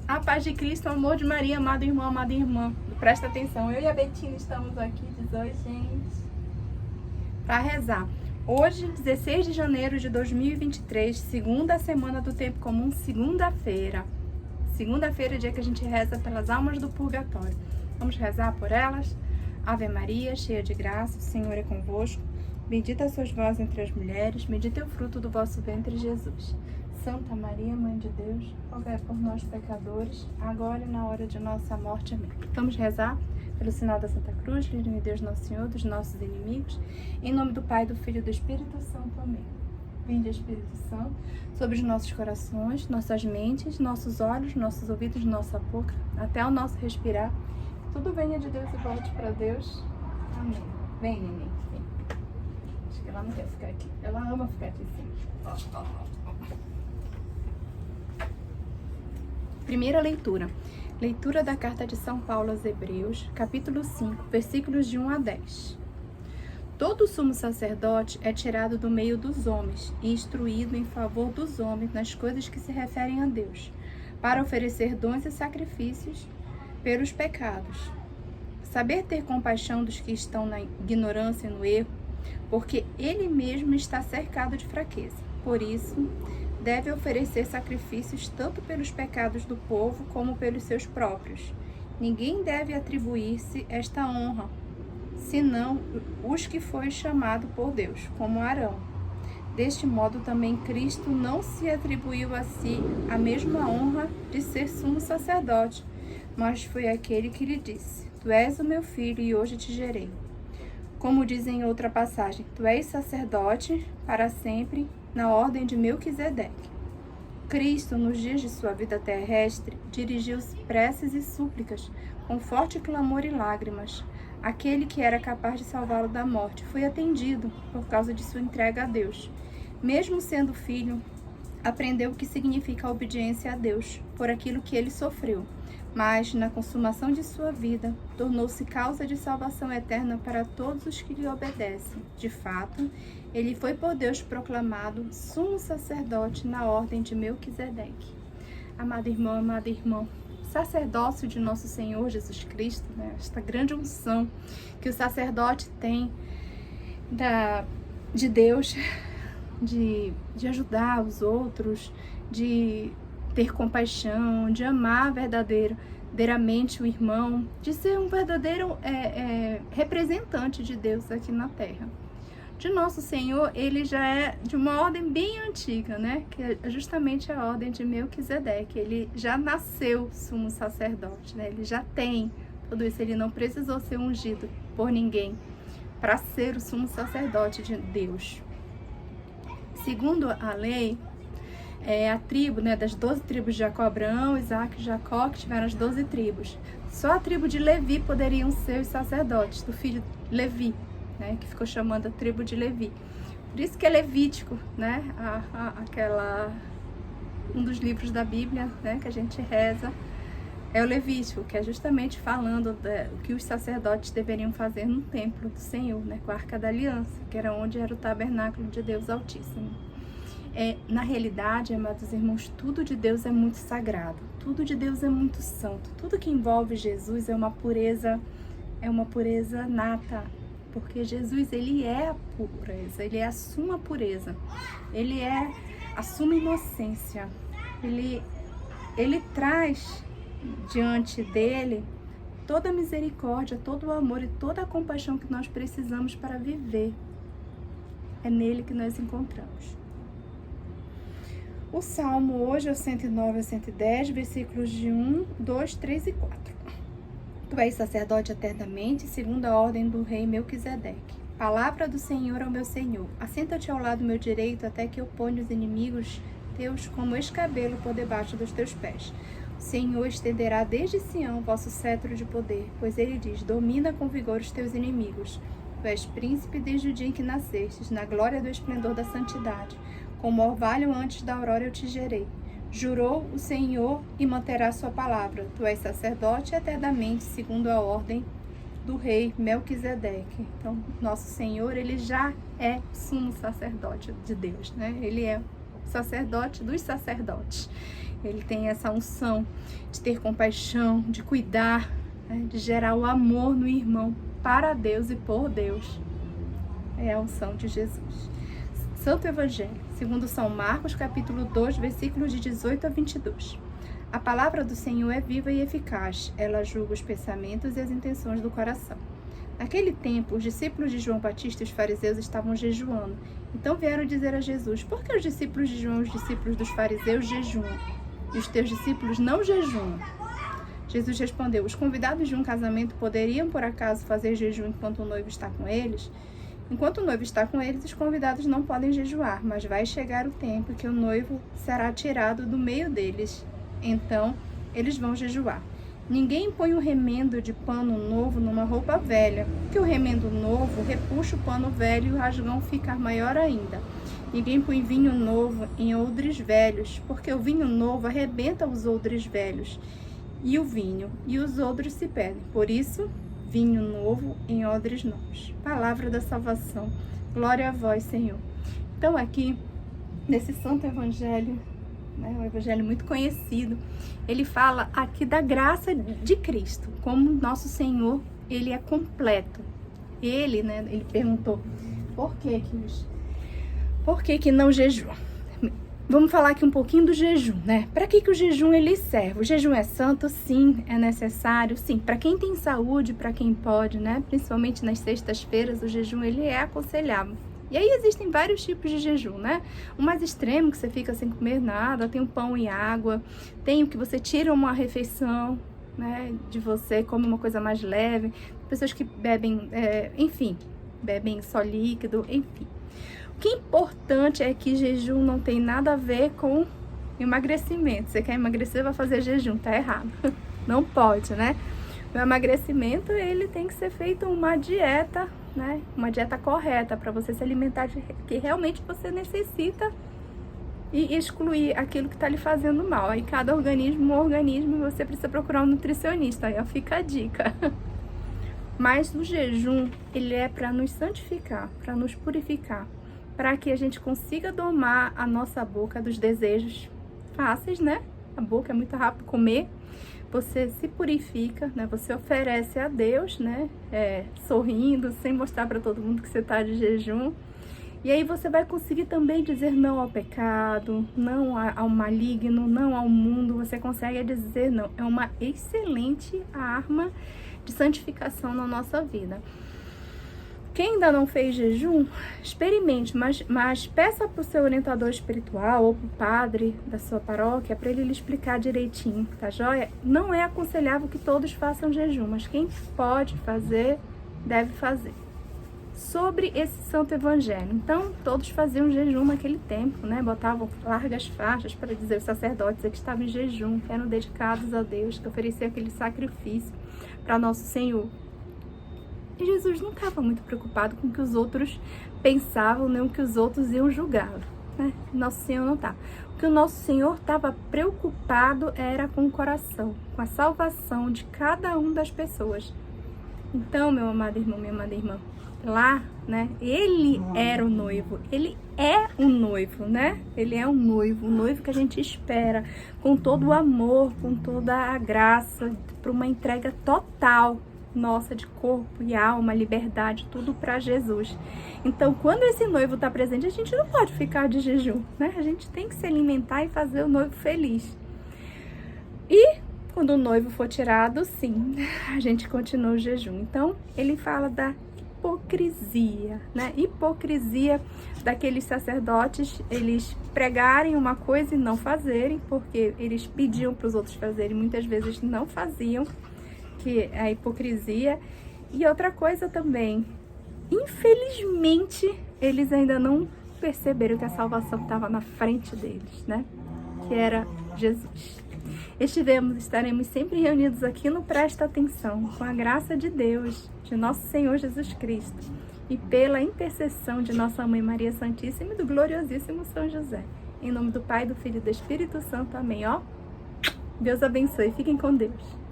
A paz de Cristo, o amor de Maria, amado irmão, amada irmã. Presta atenção, eu e a Betina estamos aqui, diz oi, gente, para rezar. Hoje, 16 de janeiro de 2023, segunda semana do tempo comum, segunda-feira. Segunda-feira é dia que a gente reza pelas almas do purgatório. Vamos rezar por elas? Ave Maria, cheia de graça, o Senhor é convosco. Bendita sois vós entre as mulheres, bendito é o fruto do vosso ventre, Jesus. Santa Maria, Mãe de Deus, rogai por nós, pecadores, agora e na hora de nossa morte. Amém. Vamos rezar pelo sinal da Santa Cruz, livre-me Deus Nosso Senhor, dos nossos inimigos. Em nome do Pai, do Filho e do Espírito Santo. Amém. Vinde, Espírito Santo, sobre os nossos corações, nossas mentes, nossos olhos, nossos ouvidos, nossa boca, até o nosso respirar. Tudo venha de Deus e volte para Deus. Amém. Vem, neném. Vem. Acho que ela não quer ficar aqui. Ela ama ficar aqui sim. Primeira leitura. Leitura da carta de São Paulo aos Hebreus, capítulo 5, versículos de 1 a 10. Todo sumo sacerdote é tirado do meio dos homens e instruído em favor dos homens nas coisas que se referem a Deus, para oferecer dons e sacrifícios pelos pecados. Saber ter compaixão dos que estão na ignorância e no erro, porque ele mesmo está cercado de fraqueza. Por isso, deve oferecer sacrifícios tanto pelos pecados do povo como pelos seus próprios. Ninguém deve atribuir-se esta honra, senão os que foi chamado por Deus, como Arão. Deste modo também Cristo não se atribuiu a si a mesma honra de ser sumo sacerdote, mas foi aquele que lhe disse: Tu és o meu filho e hoje te gerei. Como diz em outra passagem, tu és sacerdote para sempre na ordem de Melquisedeque. Cristo, nos dias de sua vida terrestre, dirigiu preces e súplicas, com forte clamor e lágrimas. Aquele que era capaz de salvá-lo da morte foi atendido por causa de sua entrega a Deus. Mesmo sendo filho, aprendeu o que significa a obediência a Deus, por aquilo que ele sofreu. Mas, na consumação de sua vida, tornou-se causa de salvação eterna para todos os que lhe obedecem. De fato, ele foi por Deus proclamado sumo sacerdote na ordem de Melquisedeque. Amado irmão, amada irmã, o sacerdócio de nosso Senhor Jesus Cristo, esta grande unção que o sacerdote tem de Deus, de ajudar os outros, de ter compaixão, de amar verdadeiramente o irmão, de ser um verdadeiro representante de Deus aqui na terra. De nosso Senhor, ele já é de uma ordem bem antiga, que é justamente a ordem de Melquisedeque. Ele já nasceu sumo sacerdote, ele já tem tudo isso, ele não precisou ser ungido por ninguém para ser o sumo sacerdote de Deus. Segundo a lei, a tribo, das 12 tribos de Jacó, Abraão, Isaac e Jacó, que tiveram as 12 tribos. Só a tribo de Levi poderiam ser os sacerdotes, do filho Levi, que ficou chamando a tribo de Levi. Por isso que é Levítico, um dos livros da Bíblia, que a gente reza, é o Levítico, que é justamente falando o que os sacerdotes deveriam fazer no templo do Senhor, com a Arca da Aliança, que era onde era o tabernáculo de Deus Altíssimo. Na realidade, amados irmãos, tudo de Deus é muito sagrado, tudo de Deus é muito santo, tudo que envolve Jesus é uma pureza nata, porque Jesus, ele é a pureza, ele é a suma pureza, ele é a suma inocência, ele traz diante dele toda a misericórdia, todo o amor e toda a compaixão que nós precisamos para viver. É nele que nós encontramos. O Salmo hoje é o 109 a 110, versículos de 1, 2, 3 e 4. Tu és sacerdote eternamente, segundo a ordem do rei Melquisedeque. Palavra do Senhor ao meu Senhor. Assenta-te ao lado meu direito, até que eu ponha os inimigos teus como escabelo por debaixo dos teus pés. O Senhor estenderá desde Sião vosso cetro de poder, pois ele diz: domina com vigor os teus inimigos. Tu és príncipe desde o dia em que nascestes, na glória do esplendor da santidade. Como orvalho antes da aurora eu te gerei. Jurou o Senhor e manterá sua palavra. Tu és sacerdote eternamente, segundo a ordem do rei Melquisedeque. Então, nosso Senhor, ele já é sumo sacerdote de Deus, Ele é sacerdote dos sacerdotes. Ele tem essa unção de ter compaixão, de cuidar, né, de gerar o amor no irmão para Deus e por Deus. É a unção de Jesus. Santo Evangelho, segundo São Marcos, capítulo 2, versículos de 18 a 22. A palavra do Senhor é viva e eficaz. Ela julga os pensamentos e as intenções do coração. Naquele tempo, os discípulos de João Batista e os fariseus estavam jejuando. Então vieram dizer a Jesus: por que os discípulos de João e os discípulos dos fariseus jejuam, e os teus discípulos não jejuam? Jesus respondeu: os convidados de um casamento poderiam, por acaso, fazer jejum enquanto o noivo está com eles? Enquanto o noivo está com eles, os convidados não podem jejuar, mas vai chegar o tempo em que o noivo será tirado do meio deles. Então, eles vão jejuar. Ninguém põe um remendo de pano novo numa roupa velha, porque o remendo novo repuxa o pano velho e o rasgão fica maior ainda. Ninguém põe vinho novo em odres velhos, porque o vinho novo arrebenta os odres velhos, e o vinho e os odres se perdem. Por isso, vinho novo em odres novos. Palavra da salvação. Glória a vós, Senhor. Então, aqui, nesse Santo Evangelho, né, um evangelho muito conhecido, ele fala aqui da graça de Cristo, como nosso Senhor, ele é completo. Ele, né, ele perguntou, por que não jejum? Vamos falar aqui um pouquinho do jejum, né? Para que o jejum ele serve? O jejum é santo? Sim. É necessário? Sim. Para quem tem saúde, para quem pode, né? Principalmente nas sextas-feiras, o jejum ele é aconselhável. E aí existem vários tipos de jejum, né? O mais extremo, que você fica sem comer nada, tem o pão e água, tem o que você tira uma refeição, né, de você, come uma coisa mais leve, pessoas que bebem, bebem só líquido, enfim. O que é importante é que jejum não tem nada a ver com emagrecimento. Você quer emagrecer, vai fazer jejum, tá errado. Não pode, né? O emagrecimento, ele tem que ser feito uma dieta, né? Uma dieta correta para você se alimentar que realmente você necessita e excluir aquilo que está lhe fazendo mal. Aí cada organismo, você precisa procurar um nutricionista. Aí fica a dica. Mas o jejum, ele é para nos santificar, para nos purificar, para que a gente consiga domar a nossa boca dos desejos fáceis, né? A boca é muito rápido comer. Você se purifica, né? Você oferece a Deus, né? Sorrindo, sem mostrar para todo mundo que você está de jejum. E aí você vai conseguir também dizer não ao pecado, não ao maligno, não ao mundo. Você consegue dizer não. É uma excelente arma de santificação na nossa vida. Quem ainda não fez jejum, experimente, mas peça para o seu orientador espiritual ou para o padre da sua paróquia para ele lhe explicar direitinho, tá joia? Não é aconselhável que todos façam jejum, mas quem pode fazer, deve fazer. Sobre esse Santo Evangelho, então, todos faziam jejum naquele tempo, né? Botavam largas faixas para dizer os sacerdotes que estavam em jejum, que eram dedicados a Deus, que ofereciam aquele sacrifício para Nosso Senhor. E Jesus não estava muito preocupado com o que os outros pensavam, nem o que os outros iam julgá-lo, né? Nosso Senhor não estava. O que o Nosso Senhor estava preocupado era com o coração, com a salvação de cada uma das pessoas. Então, meu amado irmão, minha amada irmã, lá, né, ele era o noivo, ele é o noivo, né? Ele é o noivo que a gente espera com todo o amor, com toda a graça, para uma entrega total nossa de corpo e alma, liberdade, tudo para Jesus. Então, quando esse noivo está presente, a gente não pode ficar de jejum, né? A gente tem que se alimentar e fazer o noivo feliz. E quando o noivo for tirado, sim, a gente continua o jejum. Então, ele fala da hipocrisia, né? Hipocrisia daqueles sacerdotes, eles pregarem uma coisa e não fazerem, porque eles pediam para os outros fazerem, muitas vezes não faziam, que é a hipocrisia. E outra coisa também, infelizmente, eles ainda não perceberam que a salvação estava na frente deles, né? Que era Jesus. Estaremos sempre reunidos aqui no Presta Atenção, com a graça de Deus, de nosso Senhor Jesus Cristo, e pela intercessão de nossa Mãe Maria Santíssima e do gloriosíssimo São José. Em nome do Pai, do Filho e do Espírito Santo. Amém. Ó, Deus abençoe. Fiquem com Deus.